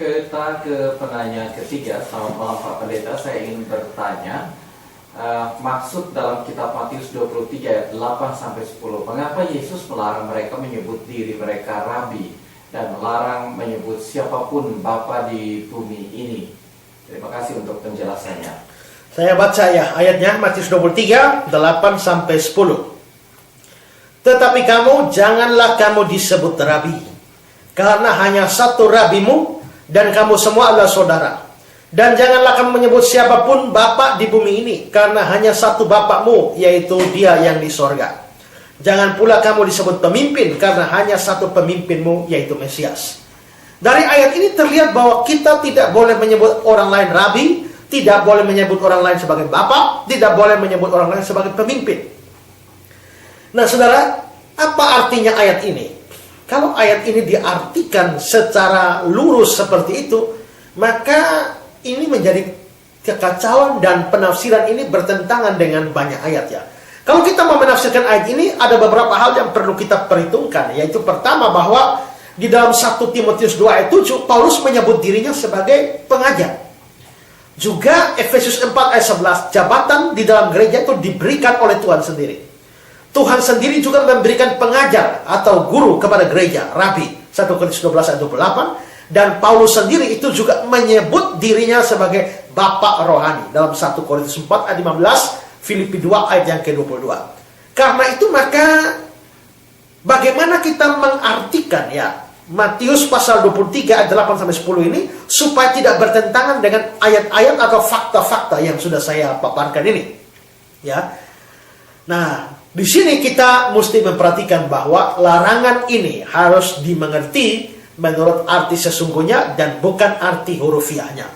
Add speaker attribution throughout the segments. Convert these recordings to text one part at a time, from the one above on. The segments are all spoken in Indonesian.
Speaker 1: kita ke penanya ketiga. Selamat malam Pak Pendeta, saya ingin bertanya maksud dalam kitab Matius 23 ayat 8-10. Mengapa Yesus melarang mereka menyebut diri mereka Rabi dan melarang menyebut siapapun Bapa di bumi ini? Terima kasih untuk penjelasannya.
Speaker 2: Saya baca ya ayatnya, Matius 23 8-10. Tetapi kamu, janganlah kamu disebut Rabi, karena hanya satu Rabimu, dan kamu semua adalah saudara. Dan janganlah kamu menyebut siapapun Bapa di bumi ini, karena hanya satu Bapakmu, yaitu Dia yang di sorga. Jangan pula kamu disebut pemimpin, karena hanya satu pemimpinmu, yaitu Mesias. Dari ayat ini terlihat bahwa kita tidak boleh menyebut orang lain Rabi, tidak boleh menyebut orang lain sebagai Bapa, tidak boleh menyebut orang lain sebagai pemimpin. Nah saudara, apa artinya ayat ini? Kalau ayat ini diartikan secara lurus seperti itu, maka ini menjadi kekacauan dan penafsiran ini bertentangan dengan banyak ayat ya. Kalau kita mau menafsirkan ayat ini, ada beberapa hal yang perlu kita perhitungkan. Yaitu pertama, bahwa di dalam 1 Timotius 2 ayat 7, Paulus menyebut dirinya sebagai pengajar. Juga Efesus 4 ayat 11, jabatan di dalam gereja itu diberikan oleh Tuhan sendiri. Tuhan sendiri juga memberikan pengajar atau guru kepada gereja, Rabi, 1 Korintus 12 ayat 28. Dan Paulus sendiri itu juga menyebut dirinya sebagai Bapak Rohani dalam 1 Korintus 4 ayat 15, Filipi 2 ayat yang ke-22. Karena itu maka bagaimana kita mengartikan ya Matius pasal 23 ayat 8-10 ini supaya tidak bertentangan dengan ayat-ayat atau fakta-fakta yang sudah saya paparkan ini. Ya. Nah, di sini kita mesti memperhatikan bahwa larangan ini harus dimengerti menurut arti sesungguhnya dan bukan arti hurufiahnya.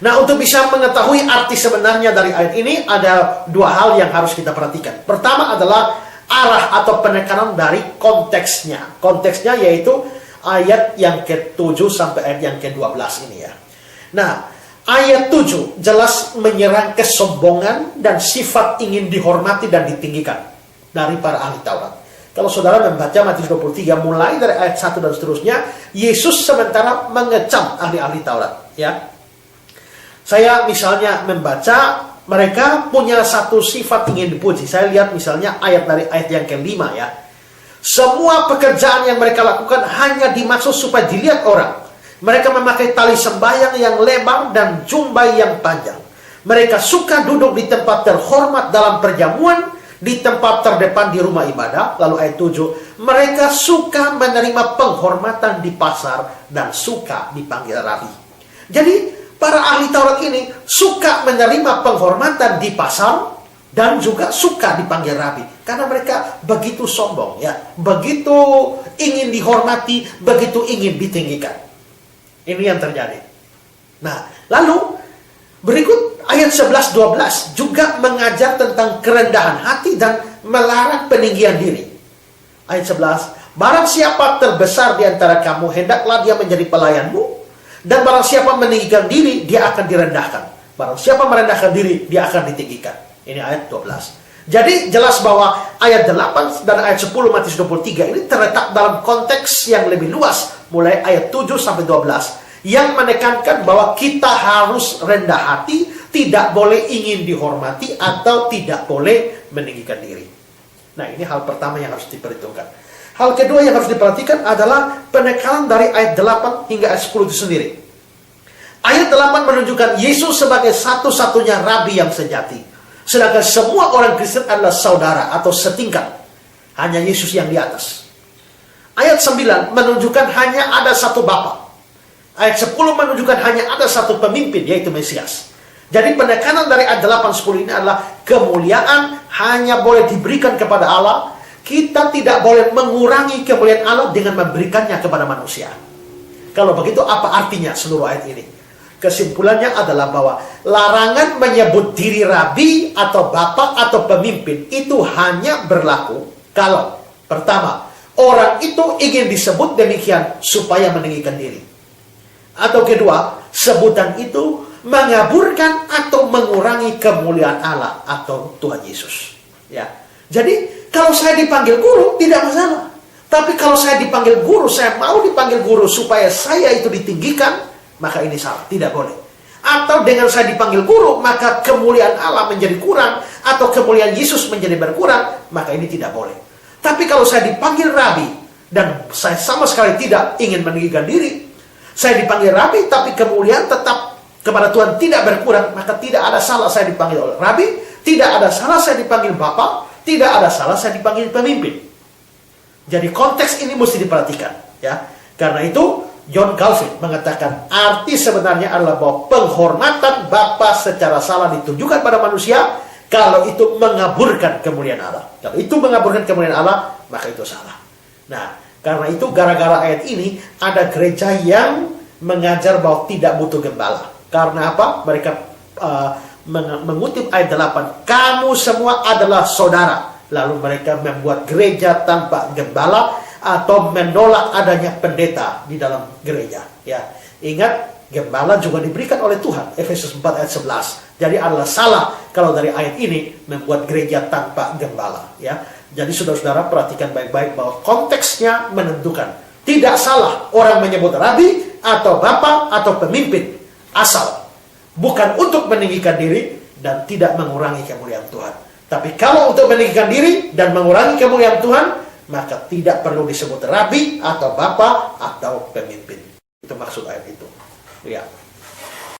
Speaker 2: Nah, untuk bisa mengetahui arti sebenarnya dari ayat ini, ada dua hal yang harus kita perhatikan. Pertama adalah arah atau penekanan dari konteksnya. Konteksnya yaitu ayat yang ke-7 sampai ayat yang ke-12 ini ya. Nah, ayat 7 jelas menyerang kesombongan dan sifat ingin dihormati dan ditinggikan dari para ahli Taurat. Kalau saudara membaca Matius 23 mulai dari ayat 1 dan seterusnya, Yesus sementara mengecam ahli-ahli Taurat ya. Saya misalnya membaca mereka punya satu sifat ingin dipuji. Saya lihat misalnya ayat dari ayat yang ke-5 ya. Semua pekerjaan yang mereka lakukan hanya dimaksud supaya dilihat orang. Mereka memakai tali sembahyang yang lebar dan jumbai yang panjang. Mereka suka duduk di tempat terhormat dalam perjamuan, di tempat terdepan di rumah ibadah. Lalu ayat 7, mereka suka menerima penghormatan di pasar dan suka dipanggil Rabi. Jadi para ahli Taurat ini suka menerima penghormatan di pasar dan juga suka dipanggil Rabi. Karena mereka begitu sombong ya, begitu ingin dihormati, begitu ingin ditinggikan. Ini yang terjadi. Nah, lalu berikut ayat 11-12 juga mengajar tentang kerendahan hati dan melarang peninggian diri. Ayat 11, barang siapa terbesar di antara kamu, hendaklah dia menjadi pelayanmu. Dan barang siapa meninggikan diri, dia akan direndahkan. Barang siapa merendahkan diri, dia akan ditinggikan. Ini ayat 12. Jadi jelas bahwa ayat 8 dan ayat 10 Matius 23 ini terletak dalam konteks yang lebih luas. Mulai ayat 7 sampai 12. Yang menekankan bahwa kita harus rendah hati, tidak boleh ingin dihormati, atau tidak boleh meninggikan diri. Nah, ini hal pertama yang harus diperhitungkan. Hal kedua yang harus diperhatikan adalah penekanan dari ayat 8 hingga ayat 10 itu sendiri. Ayat 8 menunjukkan Yesus sebagai satu-satunya Rabi yang sejati. Sedangkan semua orang Kristen adalah saudara atau setingkat. Hanya Yesus yang di atas. Ayat 9 menunjukkan hanya ada satu Bapa. Ayat 10 menunjukkan hanya ada satu pemimpin, yaitu Mesias. Jadi penekanan dari ayat 8-10 ini adalah kemuliaan hanya boleh diberikan kepada Allah. Kita tidak boleh mengurangi kemuliaan Allah dengan memberikannya kepada manusia. Kalau begitu, apa artinya seluruh ayat ini? Kesimpulannya adalah bahwa larangan menyebut diri Rabi atau Bapak atau pemimpin itu hanya berlaku kalau pertama, orang itu ingin disebut demikian supaya meninggikan diri. Atau kedua, sebutan itu mengaburkan atau mengurangi kemuliaan Allah atau Tuhan Yesus. Ya. Jadi, kalau saya dipanggil guru, tidak masalah. Tapi kalau saya dipanggil guru, saya mau dipanggil guru supaya saya itu ditinggikan, maka ini salah, tidak boleh. Atau dengan saya dipanggil guru, maka kemuliaan Allah menjadi kurang, atau kemuliaan Yesus menjadi berkurang, maka ini tidak boleh. Tapi kalau saya dipanggil rabi, dan saya sama sekali tidak ingin meninggikan diri, saya dipanggil rabi, tapi kemuliaan tetap kepada Tuhan tidak berkurang, maka tidak ada salah saya dipanggil oleh rabi, tidak ada salah saya dipanggil bapak, tidak ada salah saya dipanggil pemimpin. Jadi konteks ini mesti diperhatikan, ya. Karena itu John Calvin mengatakan arti sebenarnya adalah bahwa penghormatan Bapa secara salah ditunjukkan pada manusia kalau itu mengaburkan kemuliaan Allah. Kalau itu mengaburkan kemuliaan Allah, maka itu salah. Nah, karena itu gara-gara ayat ini ada gereja yang mengajar bahwa tidak butuh gembala. Karena apa? Mereka mengutip ayat 8, kamu semua adalah saudara. Lalu mereka membuat gereja tanpa gembala atau menolak adanya pendeta di dalam gereja. Ya, ingat gembala juga diberikan oleh Tuhan. Efesus 4 ayat 11. Jadi adalah salah kalau dari ayat ini membuat gereja tanpa gembala. Ya, jadi saudara-saudara perhatikan baik-baik bahwa konteksnya menentukan. Tidak salah orang menyebut rabi atau bapak atau pemimpin, asal bukan untuk meninggikan diri dan tidak mengurangi kemuliaan Tuhan. Tapi kalau untuk meninggikan diri dan mengurangi kemuliaan Tuhan, maka tidak perlu disebut rabi atau bapak atau pemimpin. Itu maksud ayat itu. Ya.